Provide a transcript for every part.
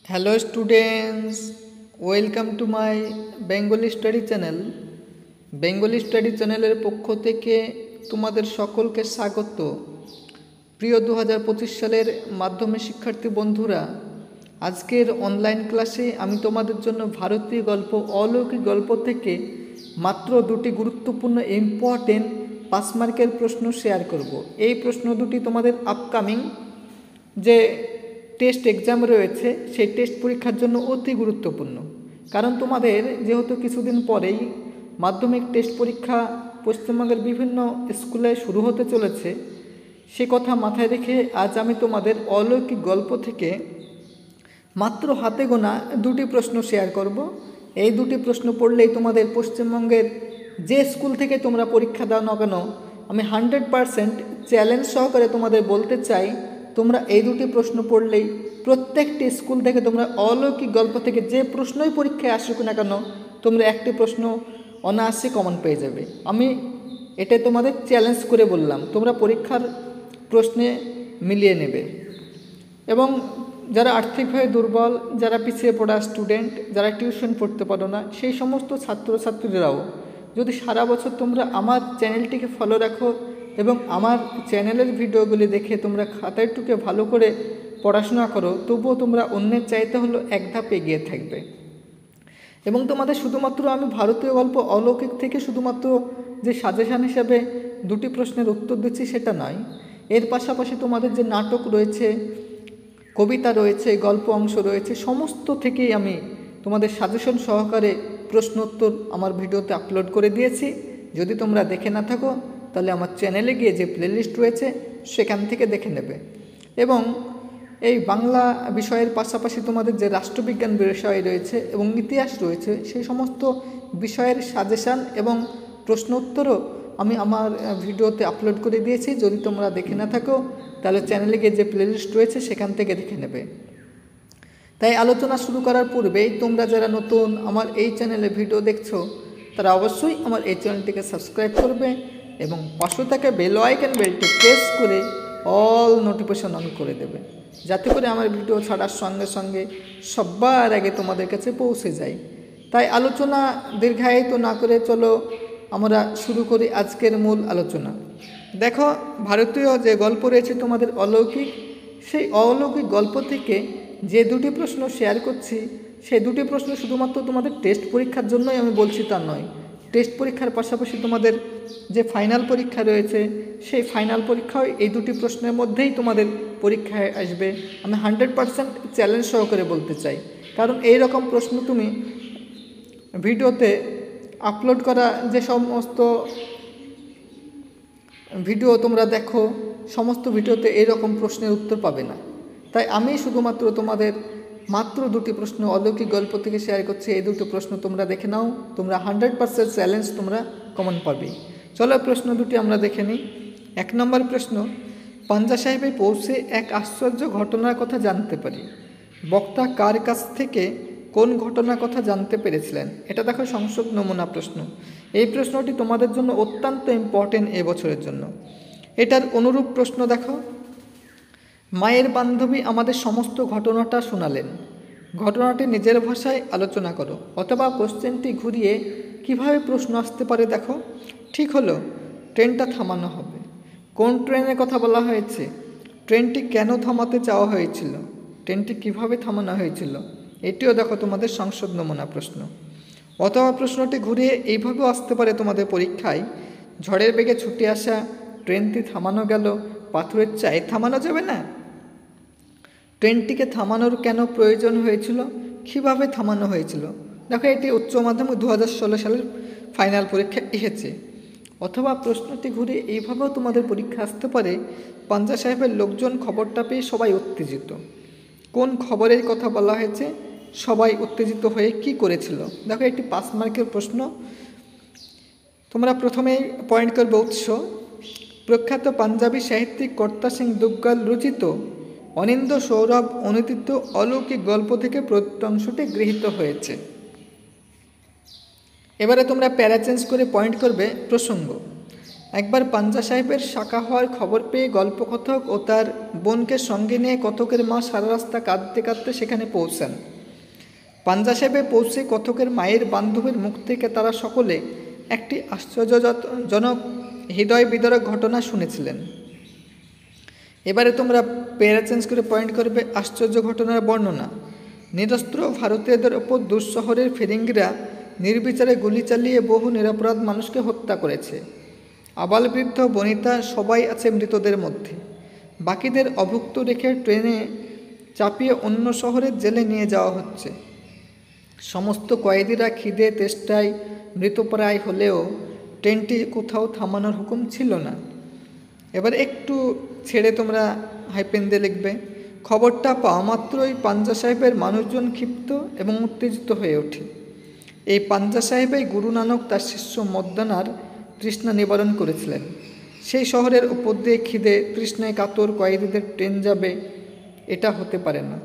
Hello students, welcome to my Bengali study channel. Bengali study চ্যানেলের পক্ষ থেকে তোমাদের সকলকে স্বাগত। প্রিয় 2025 সালের মাধ্যমিক শিক্ষার্থী বন্ধুরা, আজকের অনলাইন ক্লাসে আমি তোমাদের জন্য ভারতীয় গল্প অলৌকিক গল্প থেকে মাত্র দুটি গুরুত্বপূর্ণ ইম্পর্টেন্ট 5 মার্কের প্রশ্ন শেয়ার করব। এই প্রশ্ন দুটি তোমাদের আপকামিং যে টেস্ট এক্সাম রয়েছে সেই টেস্ট পরীক্ষার জন্য অতি গুরুত্বপূর্ণ। কারণ তোমাদের যেহেতু কিছুদিন পরেই মাধ্যমিক টেস্ট পরীক্ষা পশ্চিমবঙ্গের বিভিন্ন স্কুলে শুরু হতে চলেছে, সে কথা মাথায় রেখে আজ আমি তোমাদের অলৌকিক গল্প থেকে মাত্র হাতে গোনা দুটি প্রশ্ন শেয়ার করব। এই দুটি প্রশ্ন পড়লেই তোমাদের পশ্চিমবঙ্গের যে স্কুল থেকে তোমরা পরীক্ষা দাও না কেন, আমি 100% চ্যালেঞ্জ সহকারে তোমাদের বলতে চাই, তোমরা এই দুটি প্রশ্ন পড়লেই প্রত্যেকটি স্কুল থেকে তোমরা অলৌকিক গল্প থেকে যে প্রশ্নই পরীক্ষায় আসুক না কেন, তোমরা একটি প্রশ্ন অনায়াসে কমন পেয়ে যাবে। আমি এটা তোমাদের চ্যালেঞ্জ করে বললাম, তোমরা পরীক্ষার প্রশ্নে মিলিয়ে নেবে। এবং যারা আর্থিকভাবে দুর্বল, যারা পিছিয়ে পড়া স্টুডেন্ট, যারা টিউশন পড়তে পারো না, সেই সমস্ত ছাত্রছাত্রীরাও যদি সারা বছর তোমরা আমার চ্যানেলটিকে ফলো রাখো এবং আমার চ্যানেলের ভিডিওগুলি দেখে তোমরা খাতায় টুকে ভালো করে পড়াশোনা করো, তবুও তোমরা অন্যের চাইতে হলো এক ধাপ এগিয়ে থাকবে। এবং তোমাদের শুধুমাত্র আমি ভারতীয় গল্প অলৌকিক থেকে শুধুমাত্র যে সাজেশান হিসাবে দুটি প্রশ্নের উত্তর দিচ্ছি সেটা নয়, এর পাশাপাশি তোমাদের যে নাটক রয়েছে, কবিতা রয়েছে, গল্প অংশ রয়েছে, সমস্ত থেকেই আমি তোমাদের সাজেশন সহকারে প্রশ্ন উত্তর আমার ভিডিওতে আপলোড করে দিয়েছি। যদি তোমরা দেখে না থাকো তাহলে আমার চ্যানেলে গিয়ে যে প্লেলিস্ট রয়েছে সেখান থেকে দেখে নেবে। এবং এই বাংলা বিষয়ের পাশাপাশি তোমাদের যে রাষ্ট্রবিজ্ঞান বিষয় রয়েছে এবং ইতিহাস রয়েছে, সেই সমস্ত বিষয়ের সাজেশান এবং প্রশ্ন উত্তরও আমি আমার ভিডিওতে আপলোড করে দিয়েছি। যদি তোমরা দেখে না থাকো তাহলে চ্যানেলে গিয়ে যে প্লেলিস্ট রয়েছে সেখান থেকে দেখে নেবে। তাই আলোচনা শুরু করার পূর্বেই তোমরা যারা নতুন আমার এই চ্যানেলে ভিডিও দেখছো, তারা অবশ্যই আমার এই চ্যানেলটিকে সাবস্ক্রাইব করবে এবং পাশে থাকা বেল আইকন বেলটি প্রেস করে অল নোটিফিকেশন অন করে দেবে, যাতে করে আমার ভিডিও ছাড়ার সঙ্গে সঙ্গে সবার আগে তোমাদের কাছে পৌঁছে যায়। তাই আলোচনা দীর্ঘায়িত না করে চলো আমরা শুরু করি আজকের মূল আলোচনা। দেখো, ভারতীয় যে গল্প রয়েছে তোমাদের অলৌকিক, সেই অলৌকিক গল্প থেকে যে দুটি প্রশ্ন শেয়ার করছি, সেই দুটি প্রশ্ন শুধুমাত্র তোমাদের টেস্ট পরীক্ষার জন্যই আমি বলছি তা নয়। টেস্ট পরীক্ষার পাশাপাশি তোমাদের যে ফাইনাল পরীক্ষা রয়েছে, সেই ফাইনাল পরীক্ষাও এই দুটি প্রশ্নের মধ্যেই তোমাদের পরীক্ষায় আসবে। আমি 100% চ্যালেঞ্জ সহকারে বলতে চাই, কারণ এই রকম প্রশ্ন তুমি ভিডিওতে আপলোড করা যে সমস্ত ভিডিও তোমরা দেখো, সমস্ত ভিডিওতে এরকম প্রশ্নের উত্তর পাবে না। তাই আমি শুধুমাত্র তোমাদের মাত্র দুটি প্রশ্ন অলৌকিক গল্প থেকে শেয়ার করছি। এই দুটো প্রশ্ন তোমরা দেখে নাও, তোমরা 100% চ্যালেঞ্জ তোমরা কমন পাবে। চলো প্রশ্ন দুটি আমরা দেখে নিই। 1 নম্বর প্রশ্ন, পাঞ্জা সাহেবে পৌঁছে এক আশ্চর্য ঘটনার কথা জানতে পারি। বক্তা কার কাছ থেকে কোন ঘটনার কথা জানতে পেরেছিলেন? এটা দেখো সংসদ নমুনা প্রশ্ন। এই প্রশ্নটি তোমাদের জন্য অত্যন্ত ইম্পর্টেন্ট এবছরের জন্য। এটার অনুরূপ প্রশ্ন দেখো, মায়ের বান্ধবী আমাদের সমস্ত ঘটনাটা শোনালেন, ঘটনাটি নিজের ভাষায় আলোচনা করো। অথবা কোশ্চেনটি ঘুরিয়ে কিভাবে প্রশ্ন আসতে পারে দেখো। ঠিক হলো, ট্রেনটা থামানো হবে। কোন ট্রেনের কথা বলা হয়েছে? ট্রেনটি কেন থামাতে চাওয়া হয়েছিল? ট্রেনটি কিভাবে থামানো হয়েছিল? এটিও দেখো তোমাদের সংসদ নমুনা প্রশ্ন। অথবা প্রশ্নটি ঘুরিয়ে এইভাবেও আসতে পারে তোমাদের পরীক্ষায়, ঝড়ের বেগে ছুটে আসা ট্রেনটি থামানো গেল, পাথরের চায়ে থামানো যাবে না? ট্রেনটিকে থামানোর কেন প্রয়োজন হয়েছিল? কিভাবে থামানো হয়েছিল? দেখো, এটি উচ্চ মাধ্যমিক 2016 সালের ফাইনাল পরীক্ষা এসেছে। অথবা প্রশ্নটি ঘুরে এইভাবেও তোমাদের পরীক্ষা আসতে পারে, পাঞ্জা সাহেবের লোকজন খবরটা পেয়ে সবাই উত্তেজিত। কোন খবরের কথা বলা হয়েছে? সবাই উত্তেজিত হয়ে কি করেছিল? দেখো, এটি 5 মার্কের প্রশ্ন। তোমরা প্রথমেই পয়েন্ট করবে উৎস। প্রখ্যাত পাঞ্জাবি সাহিত্যিক কর্তা সিং দুগ্গল রচিত অনিন্দ সৌরভ অনুদিত অলৌকিক গল্প থেকে প্রত্যংশটি গৃহীত হয়েছে। এবারে তোমরা প্যারা চেঞ্জ করে পয়েন্ট করবে প্রসঙ্গ। একবার পাঞ্জা সাহেবের শাখা হওয়ার খবর পেয়ে গল্পকথক ও তার বোনকে সঙ্গে নিয়ে কথকের মা সারা রাস্তা কাঁদতে কাঁদতে সেখানে পৌঁছান। পাঞ্জা সাহেবে পৌঁছে কথকের মায়ের বান্ধবীর মুখ থেকে তারা সকলে একটি আশ্চর্যজনক হৃদয় বিদারক ঘটনা শুনেছিলেন। এবারে তোমরা পেরা চেঞ্জ করে পয়েন্ট করবে আশ্চর্য ঘটনার বর্ণনা। নিরস্ত্র ভারতীয়দের ওপর দুঃশহরের ফিরিঙ্গিরা নির্বিচারে গুলি চালিয়ে বহু নিরপরাধ মানুষকে হত্যা করেছে। আবাল বৃদ্ধ বনিতা সবাই আছে মৃতদের মধ্যে। বাকিদের অভুক্ত রেখে ট্রেনে চাপিয়ে অন্য শহরের জেলে নিয়ে যাওয়া হচ্ছে। সমস্ত কয়েদিরা খিদে তেষ্টায় মৃতপ্রায় হলেও ট্রেনটি কোথাও থামানোর হুকুম ছিল না। এবার একটু ছেড়ে তোমরা হাইপেন দিয়ে লিখবে। খবরটা পাওয়া মাত্রই পাঞ্জা সাহেবের মানুষজন ক্ষিপ্ত এবং উত্তেজিত হয়ে ওঠে। এই পাঞ্জা সাহেবেই গুরু নানক তার শিষ্য মর্দানার তৃষ্ণা নিবারণ করেছিলেন। সেই শহরের উপর দিয়ে খিদে তৃষ্ণায় কাতর কয়েদিদের ট্রেন যাবে, এটা হতে পারে না।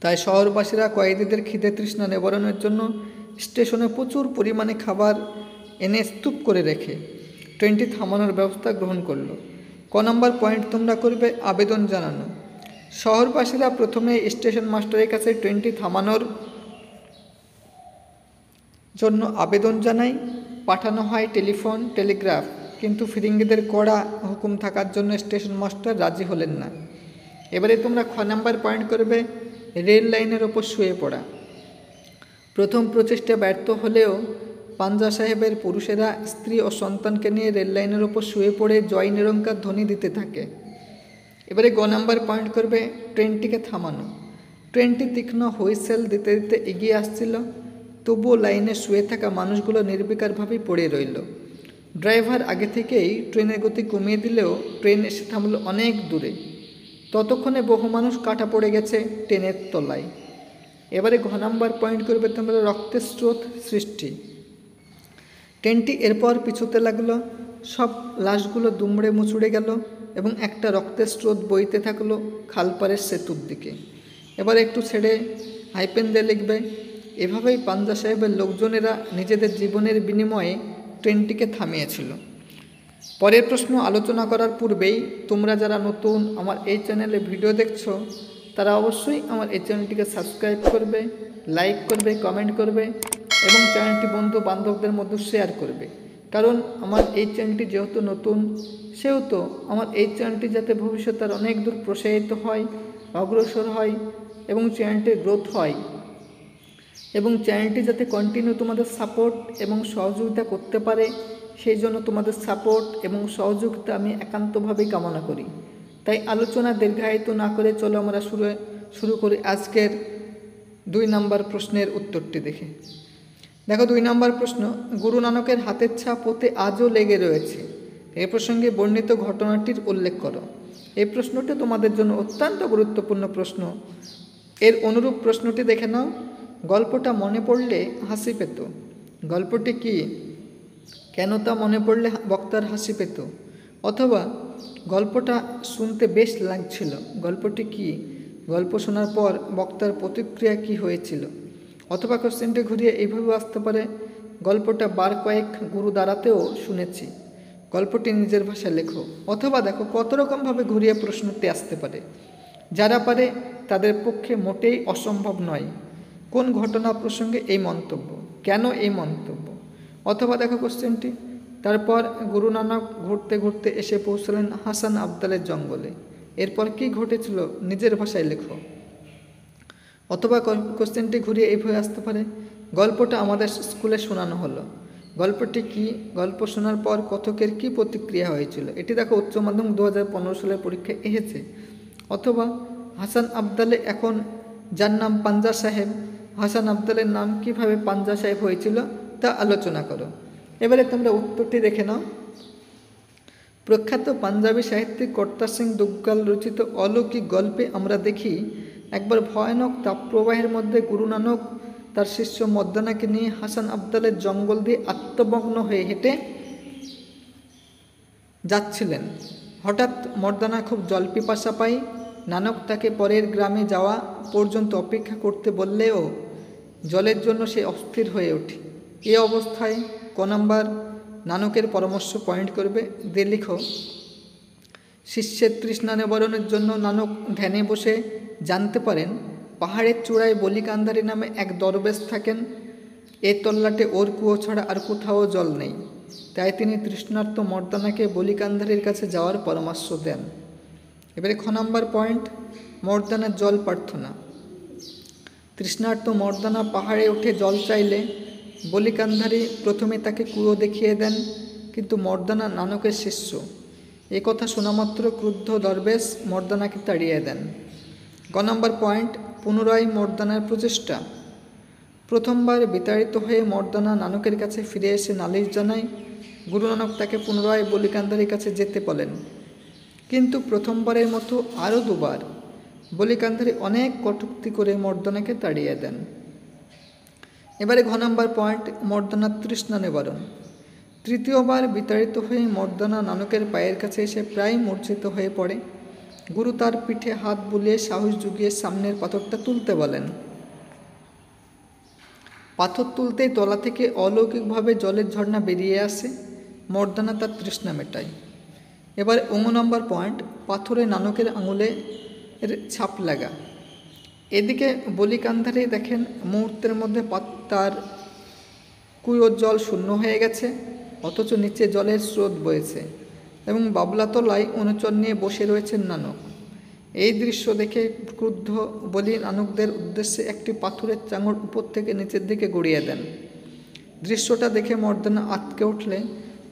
তাই শহরবাসীরা কয়েদিদের খিদে তৃষ্ণা নিবারণের জন্য স্টেশনে প্রচুর পরিমাণে খাবার এনে স্তূপ করে রেখে ট্রেনটি থামানোর ব্যবস্থা গ্রহণ করল। নম্বর পয়েন্ট তোমরা করবে আবেদন জানানো। শহরবাসীরা প্রথমে স্টেশন মাস্টারের কাছে ট্রেনটি থামানোর জন্য আবেদন জানায়। পাঠানো হয় টেলিফোন টেলিগ্রাফ, কিন্তু ফিরিঙ্গিদের কড়া হুকুম থাকার জন্য স্টেশন মাস্টার রাজি হলেন না। এবারে তোমরা নম্বর পয়েন্ট করবে রেল লাইনের ওপর শুয়ে পড়া। প্রথম প্রচেষ্টা ব্যর্থ হলেও পাঞ্জা সাহেবের পুরুষেরা স্ত্রী ও সন্তানকে নিয়ে রেল লাইনের ওপর শুয়ে পড়ে জয় নিরঙ্কার ধ্বনি দিতে থাকে। এবারে নম্বর পয়েন্ট করবে ট্রেনটিকে থামানো। ট্রেনটি তীক্ষ্ণ হুইসেল দিতে দিতে এগিয়ে আসছিল, তবুও লাইনে শুয়ে থাকা মানুষগুলো নির্বিকারভাবেই পড়ে রইল। ড্রাইভার আগে থেকেই ট্রেনের গতি কমিয়ে দিলেও ট্রেন এসে থামল অনেক দূরে। ততক্ষণে বহু মানুষ কাটা পড়ে গেছে ট্রেনের তলায়। এবারে নম্বর পয়েন্ট করবে তোমরা রক্তের স্রোত সৃষ্টি। ট্রেনটি এরপর পিছুতে লাগলো, সব লাশগুলো দুমড়ে মুচড়ে গেল এবং একটা রক্তের স্রোত বইতে থাকলো খালপাড়ের সেতুর দিকে। এবার একটু ছেড়ে হাইপেন দিয়ে লিখবে এভাবেই পাঞ্জা সাহেবের লোকজনেরা নিজেদের জীবনের বিনিময়ে ট্রেনটিকে থামিয়েছিল। পরের প্রশ্ন আলোচনা করার পূর্বেই তোমরা যারা নতুন আমার এই চ্যানেলে ভিডিও দেখছো তারা অবশ্যই আমার এই চ্যানেলটিকে সাবস্ক্রাইব করবে, লাইক করবে, কমেন্ট করবে এবং চ্যানেলটি বন্ধু বান্ধবদের মধ্যে শেয়ার করবে। কারণ আমার এই চ্যানেলটি যেহেতু নতুন, সেহেতু আমার এই চ্যানেলটি যাতে ভবিষ্যতে আর অনেক দূর প্রসারিত হয়, অগ্রসর হয় এবং চ্যানেলটির গ্রোথ হয় এবং চ্যানেলটি যাতে কন্টিনিউ তোমাদের সাপোর্ট এবং সহযোগিতা করতে পারে, সেই জন্য তোমাদের সাপোর্ট এবং সহযোগিতা আমি একান্তভাবেই কামনা করি। তাই আলোচনা দীর্ঘায়িত না করে চলো আমরা শুরু করি আজকের 2 নম্বর প্রশ্নের উত্তরটি দেখে। দেখো 2 নম্বর প্রশ্ন, গুরু নানকের হাতের ছাপ ওতে আজও লেগে রয়েছে, এ প্রসঙ্গে বর্ণিত ঘটনাটির উল্লেখ করো। এই প্রশ্নটি তোমাদের জন্য অত্যন্ত গুরুত্বপূর্ণ প্রশ্ন। এর অনুরূপ প্রশ্নটি দেখে নাও। গল্পটা মনে পড়লে হাসি পেত। গল্পটি কি, কেন তা মনে পড়লে বক্তার হাসি পেত? অথবা গল্পটা শুনতে বেশ লাগছিল, গল্পটি কি, গল্প শোনার পর বক্তার প্রতিক্রিয়া কি হয়েছিল? অথবা কোশ্চেনটি ঘুরিয়ে এইভাবে আসতে পারে, গল্পটা বার কয়েক গুরু দ্বারাতেও শুনেছি, গল্পটি নিজের ভাষায় লেখো। অথবা দেখো কত রকমভাবে ঘুরিয়ে প্রশ্নটি আসতে পারে। যারা পারে তাদের পক্ষে মোটেই অসম্ভব নয়। কোন ঘটনা প্রসঙ্গে এই মন্তব্য, কেন এই মন্তব্য? অথবা দেখো কোশ্চেনটি, তারপর গুরু নানক ঘুরতে ঘুরতে এসে পৌঁছলেন হাসান আবদালের জঙ্গলে, এরপর কি ঘটেছিল নিজের ভাষায় লেখো। অথবা কোশ্চেনটি ঘুরিয়ে এইভাবে আসতে পারে, গল্পটা আমাদের স্কুলে শোনানো হলো, গল্পটি কি, গল্প শোনার পর কথকের কি প্রতিক্রিয়া হয়েছিল? এটি দেখো উচ্চ মাধ্যমিক 2015 সালের পরীক্ষায় এসেছে। অথবা হাসান আবদালে এখন যার নাম পাঞ্জা সাহেব, হাসান আবদালের নাম কিভাবে পাঞ্জা সাহেব হয়েছিল তা আলোচনা করো। এবারে তোমরা উত্তরটি দেখে নাও। প্রখ্যাত পাঞ্জাবি সাহিত্যিক কর্তা সিং দুগ্গাল রচিত অলৌকিক গল্পে আমরা দেখি একবার ভয়ানক তাপপ্রবাহের মধ্যে গুরু নানক তার শিষ্য মর্দানাকে নিয়ে হাসান আবদালের জঙ্গল দিয়ে আত্মমগ্ন হয়ে হেঁটে যাচ্ছিলেন। হঠাৎ মর্দানা খুব জল পিপাসা পায়। নানক তাকে পরের গ্রামে যাওয়া পর্যন্ত অপেক্ষা করতে বললেও জলের জন্য সে অস্থির হয়ে ওঠে। এ অবস্থায় নম্বর নানকের পরামর্শ পয়েন্ট করবে, দিয়ে লিখো, শিষ্যের তৃষ্ণা নিবারণের জন্য নানক ধ্যানে বসে জানতে পারেন পাহাড়ের চূড়ায় বলিকান্ধারী নামে এক দরবেশ থাকেন। এ তল্লাটে ওর কুয়ো ছাড়া আর কোথাও জল নেই। তাই তিনি তৃষ্ণার্ত মর্দানাকে বলিকান্ধারীর কাছে যাওয়ার পরামর্শ দেন। এবারে খ নম্বর পয়েন্ট, মর্দানার জল প্রার্থনা। তৃষ্ণার্ত মর্দানা পাহাড়ে উঠে জল চাইলে বলিকান্ধারী প্রথমে তাকে কুয়ো দেখিয়ে দেন, কিন্তু মর্দানা নানকের শিষ্য। এ কথা শোনামাত্র ক্রুদ্ধ দরবেশ মর্দানাকে তাড়িয়ে দেন। গ নম্বর পয়েন্ট, পুনরায় মর্দানার প্রচেষ্টা। প্রথমবার বিতাড়িত হয়ে মর্দানা নানকের কাছে ফিরে এসে নালিশ জানায়। গুরু নানক তাকে পুনরায় বলিকান্ধারীর কাছে যেতে বলেন, কিন্তু প্রথমবারের মতো আরও দুবার বলিকান্ধারী অনেক কটূক্তি করে মর্দানাকে তাড়িয়ে দেন। এবারে ঘ নম্বর পয়েন্ট, মর্দানার তৃষ্ণা নিবারণ। তৃতীয়বার বিতাড়িত হয়ে মর্দানা নানকের পায়ের কাছে এসে প্রায় মূর্ছিত হয়ে পড়ে। গুরু তার পিঠে হাত বুলিয়ে সাহস জুগিয়ে সামনের পাথরটা তুলতে বলেন। পাথর তুলতেই তলা থেকে অলৌকিকভাবে জলের ঝর্ণা বেরিয়ে আসে। মর্দানা তার তৃষ্ণা মেটায়। এবার নম্বর পয়েন্ট, পাথরে নানকের আঙুলে ছাপ লাগা। এদিকে বলিকান্ধারী দেখেন মুহূর্তের মধ্যে তার কুয়োর জল শূন্য হয়ে গেছে, অথচ নিচে জলের স্রোত বয়েছে এবং বাবলাতলায় অনুচর নিয়ে বসে রয়েছেন নানক। এই দৃশ্য দেখে ক্রুদ্ধ বলি নানকদের উদ্দেশ্যে একটি পাথরের চাঙড় উপর থেকে নিচের দিকে গড়িয়ে দেন। দৃশ্যটা দেখে মর্দানা আঁতকে উঠলে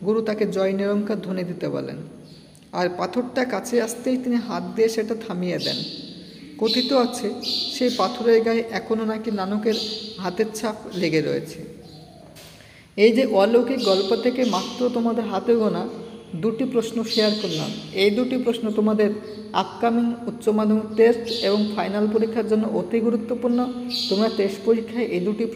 গুরু তাকে জয় নিরঙ্কার ধ্বনি দিতে বলেন, আর পাথরটা কাছে আসতেই তিনি হাত দিয়ে সেটা থামিয়ে দেন। কথিত আছে সেই পাথরের গায়ে এখনও নাকি নানকের হাতের ছাপ লেগে রয়েছে। এই যে অলৌকিক গল্প থেকে মাত্র তোমাদের হাতে গোনা দুটি প্রশ্ন শেয়ার করলাম। এই দুটি প্রশ্ন তোমাদের আপকামিং উচ্চ মাধ্যমিক টেস্ট এবং ফাইনাল পরীক্ষার জন্য অতি গুরুত্বপূর্ণ। তোমরা টেস্ট পরীক্ষায় এই দুটির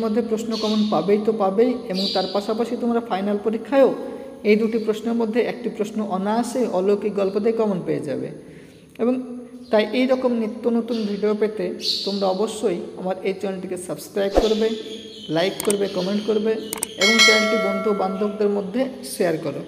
মধ্যে প্রশ্ন কমন পাবেই তো পাবেই, এবং তার পাশাপাশি তোমরা ফাইনাল পরীক্ষায়ও এই দুটি প্রশ্নের মধ্যে একটি প্রশ্ন অনায়াসে অলৌকিক গল্প থেকে কমন পেয়ে যাবে। এবং তাই এই রকম নিত্য নতুন ভিডিও পেতে তোমরা অবশ্যই আমার এই চ্যানেলটিকে সাবস্ক্রাইব করবে, লাইক করবে, কমেন্ট করবে এবং চ্যানেলটি বন্ধু বান্ধবদের মধ্যে শেয়ার করো।